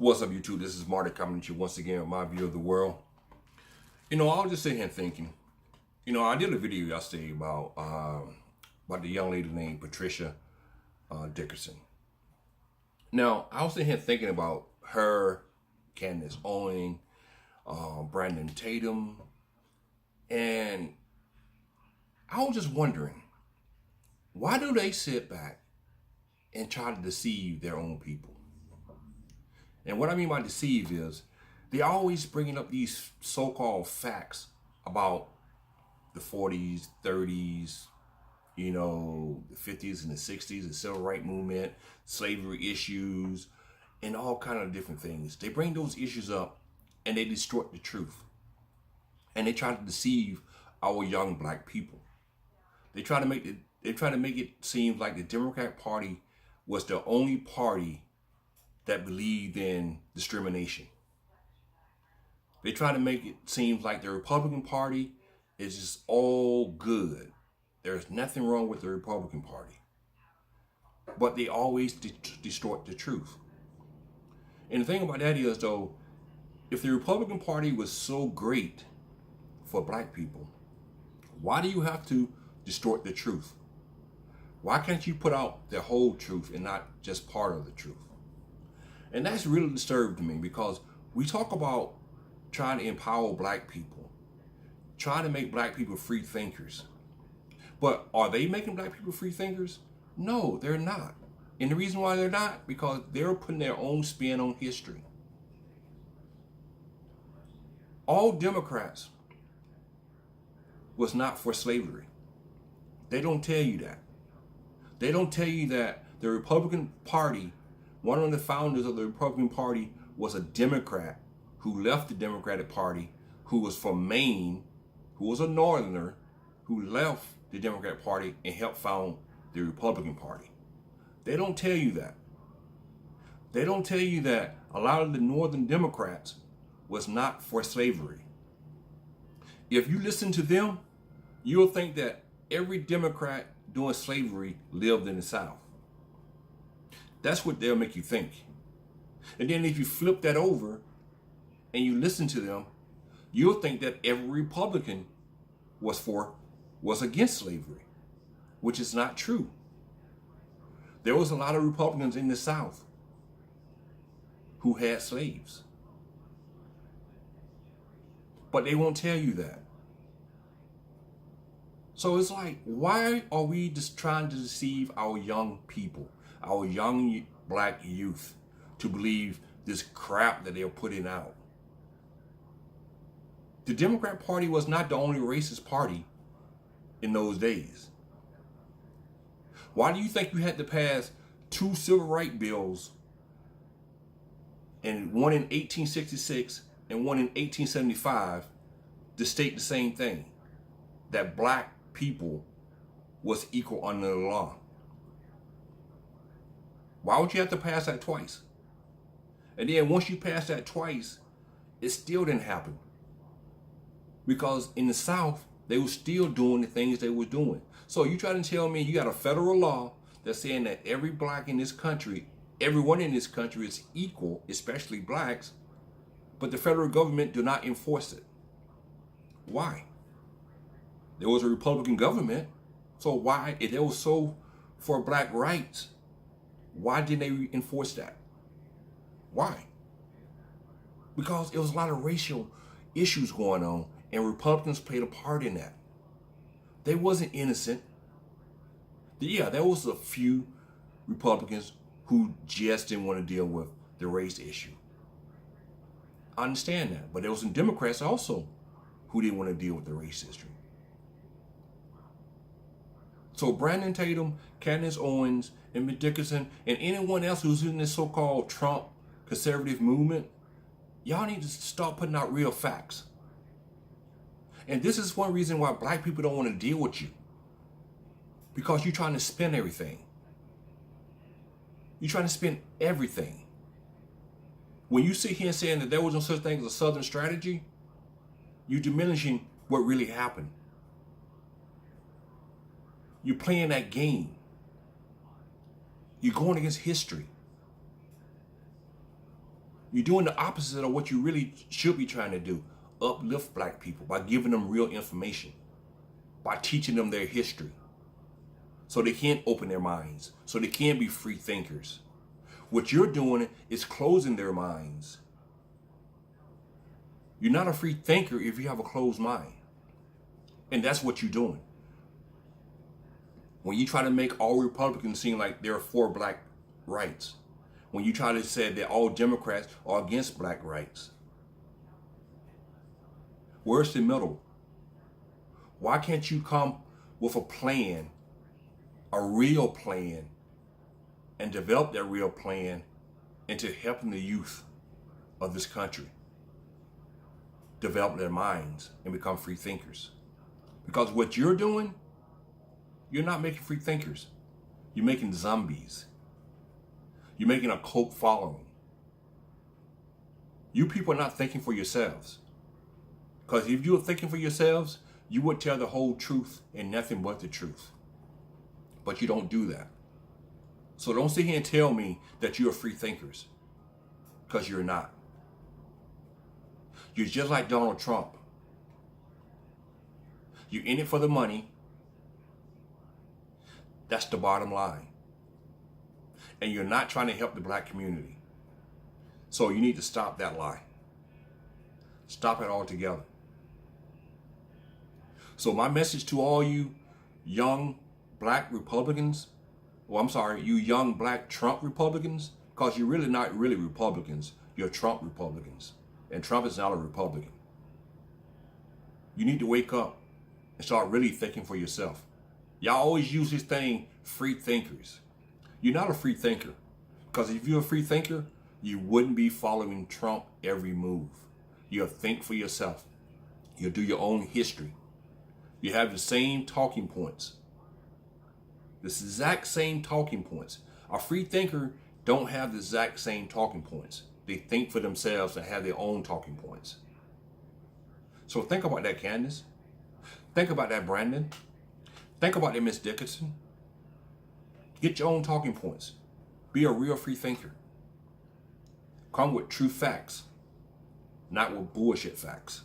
What's up, YouTube? This is Marty coming at you once again with my view of the world. I was just sitting here thinking. I did a video yesterday about the young lady named Patricia Dickerson. Now, I was sitting here thinking about her, Candace Owens Brandon Tatum, and I was just wondering, why do they sit back and try to deceive their own people? And what I mean by deceive is they're always bringing up these so-called facts about the 40s, 30s, the 50s and the 60s, the civil rights movement, slavery issues, and all kind of different things. They bring those issues up and they distort the truth. And they try to deceive our young black people. They try to make it seem like the Democratic Party was the only party that believed in discrimination. They try to make it seem like the Republican Party is just all good. There's nothing wrong with the Republican Party. But they always distort the truth. And the thing about that is, though, if the Republican Party was so great for black people, why do you have to distort the truth? Why can't you put out the whole truth and not just part of the truth? And that's really disturbed me, because we talk about trying to empower black people, trying to make black people free thinkers. But are they making black people free thinkers? No, they're not. And the reason why they're not, because they're putting their own spin on history. All Democrats was not for slavery. They don't tell you that. They don't tell you that the Republican Party, one of the founders of the Republican Party, was a Democrat who left the Democratic Party, who was from Maine, who was a Northerner, who left the Democratic Party and helped found the Republican Party. They don't tell you that. They don't tell you that a lot of the Northern Democrats was not for slavery. If you listen to them, you'll think that every Democrat during slavery lived in the South. That's what they'll make you think. And then if you flip that over and you listen to them, you'll think that every Republican was against slavery, which is not true. There was a lot of Republicans in the South who had slaves. But they won't tell you that. So it's like, why are we just trying to deceive our young people, our young black youth, to believe this crap that they're putting out? The Democrat Party was not the only racist party in those days. Why do you think you had to pass 2 civil rights bills, and one in 1866 and one in 1875, to state the same thing, that black people was equal under the law? Why would you have to pass that twice? And then once you pass that twice, it still didn't happen. Because in the South, they were still doing the things they were doing. So you try to tell me you got a federal law that's saying that every black in this country, everyone in this country is equal, especially blacks, but the federal government do not enforce it. Why? There was a Republican government, so why, if they were so for black rights, why didn't they enforce that? Why? Because it was a lot of racial issues going on, and Republicans played a part in that. They wasn't innocent. Yeah, there was a few Republicans who just didn't want to deal with the race issue. I understand that, but there was some Democrats also who didn't want to deal with the race issue. So Brandon Tatum, Candace Owens, and Ms. Dickerson, and anyone else who's in this so-called Trump conservative movement, y'all need to start putting out real facts. And this is one reason why black people don't want to deal with you. Because you're trying to spin everything. You're trying to spin everything. When you sit here saying that there was no such thing as a Southern strategy, you're diminishing what really happened. You're playing that game. You're going against history. You're doing the opposite of what you really should be trying to do. Uplift black people by giving them real information, by teaching them their history, so they can open their minds, so they can be free thinkers. What you're doing is closing their minds. You're not a free thinker if you have a closed mind. And that's what you're doing. When you try to make all Republicans seem like they're for black rights, when you try to say that all Democrats are against black rights, where's the middle? Why can't you come with a plan, a real plan, and develop that real plan into helping the youth of this country develop their minds and become free thinkers? Because what you're doing, you're not making free thinkers. You're making zombies. You're making a cult following. You people are not thinking for yourselves. Because if you were thinking for yourselves, you would tell the whole truth and nothing but the truth. But you don't do that. So don't sit here and tell me that you're free thinkers. Because you're not. You're just like Donald Trump. You're in it for the money. That's the bottom line. And you're not trying to help the black community. So you need to stop that lie. Stop it altogether. So my message to all you young black Republicans, you young black Trump Republicans, because you're really not really Republicans, you're Trump Republicans. And Trump is not a Republican. You need to wake up and start really thinking for yourself. Y'all always use this thing, free thinkers. You're not a free thinker. Because if you're a free thinker, you wouldn't be following Trump every move. You'll think for yourself. You'll do your own history. You have the same talking points. The exact same talking points. A free thinker don't have the exact same talking points. They think for themselves and have their own talking points. So think about that, Candace. Think about that, Brandon. Think about that, Miss Dickinson. Get your own talking points. Be a real free thinker. Come with true facts, not with bullshit facts.